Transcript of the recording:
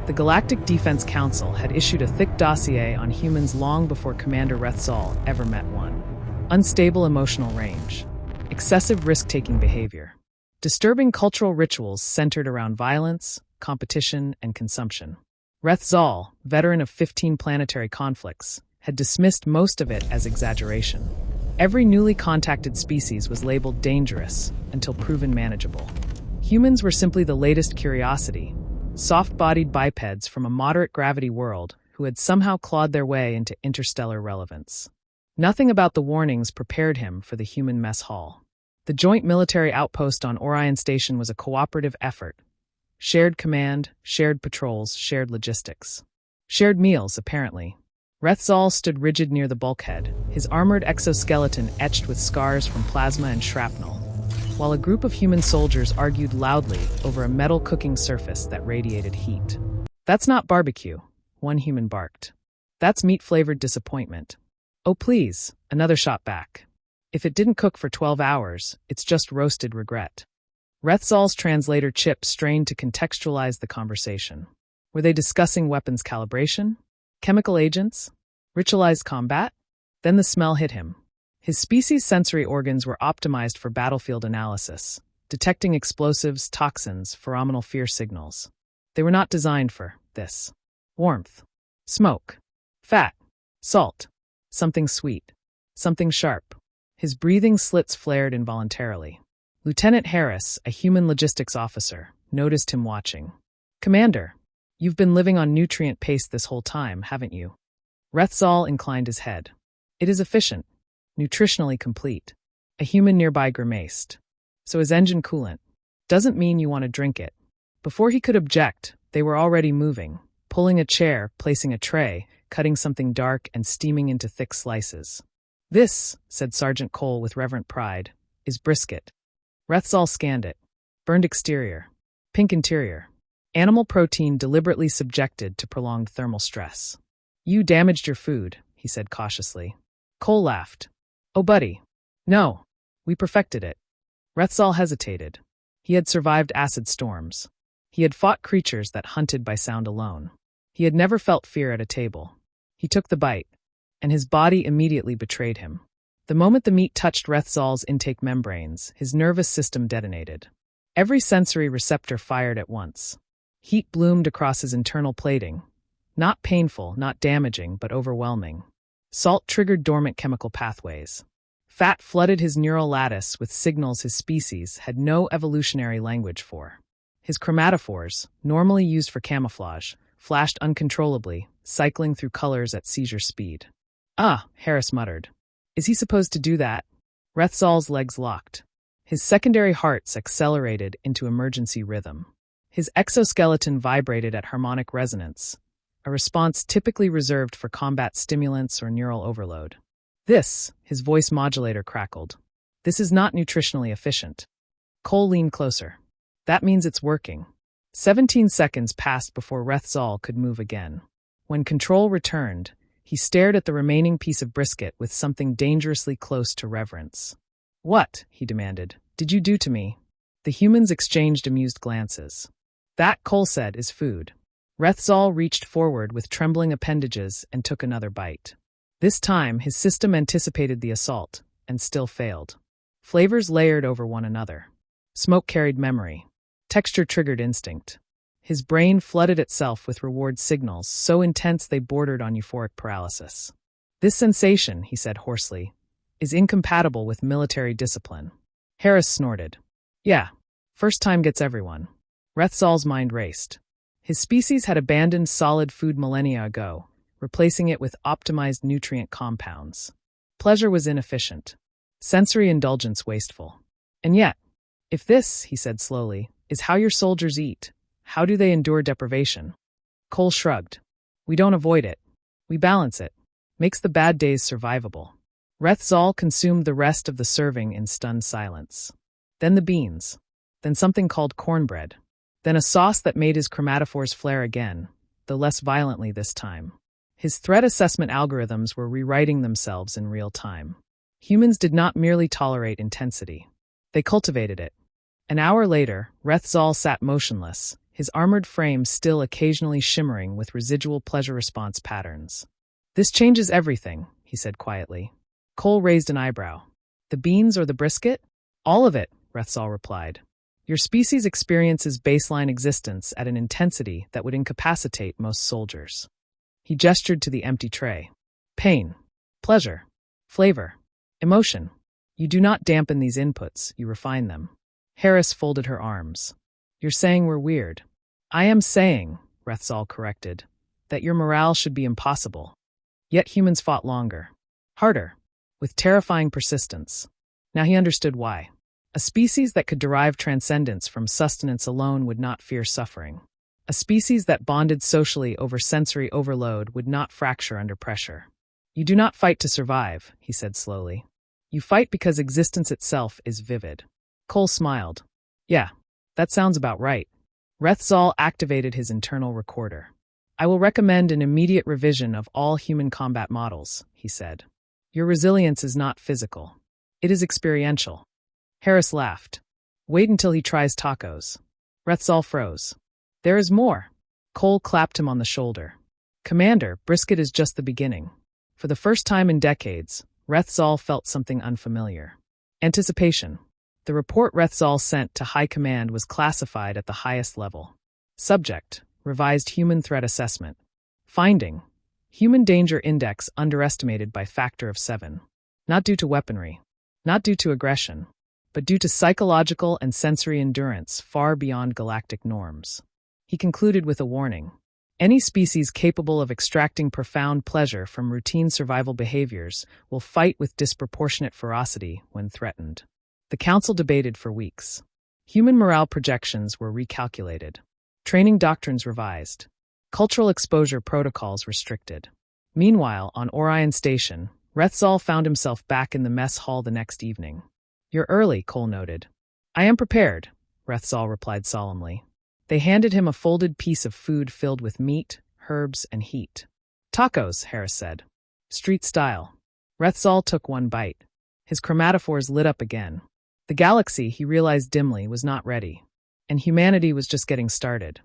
The Galactic Defense Council had issued a thick dossier on humans long before Commander Rethzal ever met one. Unstable emotional range, excessive risk-taking behavior, disturbing cultural rituals centered around violence, competition, and consumption. Rethzal, veteran of 15 planetary conflicts, had dismissed most of it as exaggeration. Every newly contacted species was labeled dangerous until proven manageable. Humans were simply the latest curiosity, soft-bodied bipeds from a moderate gravity world who had somehow clawed their way into interstellar relevance. Nothing about the warnings prepared him for the human mess hall. The joint military outpost on Orion Station was a cooperative effort. Shared command, shared patrols, shared logistics. Shared meals, apparently. Rethzal stood rigid near the bulkhead, his armored exoskeleton etched with scars from plasma and shrapnel, while a group of human soldiers argued loudly over a metal cooking surface that radiated heat. "That's not barbecue," one human barked. "That's meat-flavored disappointment." "Oh please," another shot back. "If it didn't cook for 12 hours, it's just roasted regret." Rethzal's translator Chip strained to contextualize the conversation. Were they discussing weapons calibration? Chemical agents? Ritualized combat? Then the smell hit him. His species' sensory organs were optimized for battlefield analysis, detecting explosives, toxins, pheromonal fear signals. They were not designed for this. Warmth. Smoke. Fat. Salt. Something sweet. Something sharp. His breathing slits flared involuntarily. Lieutenant Harris, a human logistics officer, noticed him watching. "Commander, you've been living on nutrient paste this whole time, haven't you?" Rethzal inclined his head. "It is efficient, nutritionally complete." A human nearby grimaced. "So is engine coolant. Doesn't mean you want to drink it." Before he could object, they were already moving, pulling a chair, placing a tray, cutting something dark and steaming into thick slices. "This," said Sergeant Cole with reverent pride, "is brisket." Rethzal scanned it. Burned exterior. Pink interior. Animal protein deliberately subjected to prolonged thermal stress. "You damaged your food," he said cautiously. Cole laughed. "Oh, buddy. No. We perfected it." Rethzal hesitated. He had survived acid storms. He had fought creatures that hunted by sound alone. He had never felt fear at a table. He took the bite, and his body immediately betrayed him. The moment the meat touched Rethzal's intake membranes, his nervous system detonated. Every sensory receptor fired at once. Heat bloomed across his internal plating. Not painful, not damaging, but overwhelming. Salt triggered dormant chemical pathways. Fat flooded his neural lattice with signals his species had no evolutionary language for. His chromatophores, normally used for camouflage, flashed uncontrollably, cycling through colors at seizure speed. "Ah," Harris muttered. "Is he supposed to do that?" Rethzal's legs locked. His secondary hearts accelerated into emergency rhythm. His exoskeleton vibrated at harmonic resonance, a response typically reserved for combat stimulants or neural overload. "This," his voice modulator crackled. "This is not nutritionally efficient." Cole leaned closer. "That means it's working." 17 seconds passed before Rethzal could move again. When control returned, he stared at the remaining piece of brisket with something dangerously close to reverence. "What," he demanded, "did you do to me?" The humans exchanged amused glances. "That," Cole said, "is food." Rethzal reached forward with trembling appendages and took another bite. This time, his system anticipated the assault, and still failed. Flavors layered over one another. Smoke carried memory. Texture triggered instinct. His brain flooded itself with reward signals so intense they bordered on euphoric paralysis. "This sensation," he said hoarsely, "is incompatible with military discipline." Harris snorted. "Yeah, first time gets everyone." Rethzal's mind raced. His species had abandoned solid food millennia ago, replacing it with optimized nutrient compounds. Pleasure was inefficient. Sensory indulgence wasteful. And yet, if this, he said slowly, is how your soldiers eat, how do they endure deprivation? Cole shrugged. "We don't avoid it. We balance it. Makes the bad days survivable." Rethzal consumed the rest of the serving in stunned silence. Then the beans. Then something called cornbread. Then a sauce that made his chromatophores flare again, though less violently this time. His threat assessment algorithms were rewriting themselves in real time. Humans did not merely tolerate intensity. They cultivated it. An hour later, Rethzal sat motionless, his armored frame still occasionally shimmering with residual pleasure-response patterns. "This changes everything," he said quietly. Cole raised an eyebrow. "The beans or the brisket?" "All of it," Rethzal replied. "Your species experiences baseline existence at an intensity that would incapacitate most soldiers." He gestured to the empty tray. "Pain, pleasure, flavor, emotion. You do not dampen these inputs, you refine them." Harris folded her arms. "You're saying we're weird." "I am saying," Rethzal corrected, "that your morale should be impossible." Yet humans fought longer. Harder. With terrifying persistence. Now he understood why. A species that could derive transcendence from sustenance alone would not fear suffering. A species that bonded socially over sensory overload would not fracture under pressure. "You do not fight to survive," he said slowly. "You fight because existence itself is vivid." Cole smiled. "Yeah, that sounds about right." Rethzal activated his internal recorder. "I will recommend an immediate revision of all human combat models," he said. "Your resilience is not physical. It is experiential." Harris laughed. "Wait until he tries tacos." Rethzal froze. "There is more." Cole clapped him on the shoulder. "Commander, brisket is just the beginning." For the first time in decades, Rethzal felt something unfamiliar. Anticipation. The report Rethzal sent to High Command was classified at the highest level. Subject: Revised Human Threat Assessment. Finding: Human Danger Index underestimated by factor of 7. Not due to weaponry, not due to aggression, but due to psychological and sensory endurance far beyond galactic norms. He concluded with a warning. Any species capable of extracting profound pleasure from routine survival behaviors will fight with disproportionate ferocity when threatened. The Council debated for weeks. Human morale projections were recalculated. Training doctrines revised. Cultural exposure protocols restricted. Meanwhile, on Orion Station, Rethzal found himself back in the mess hall the next evening. "You're early," Cole noted. "I am prepared," Rethzal replied solemnly. They handed him a folded piece of food filled with meat, herbs, and heat. "Tacos," Harris said. "Street style." Rethzal took one bite. His chromatophores lit up again. The galaxy, he realized dimly, was not ready. And humanity was just getting started.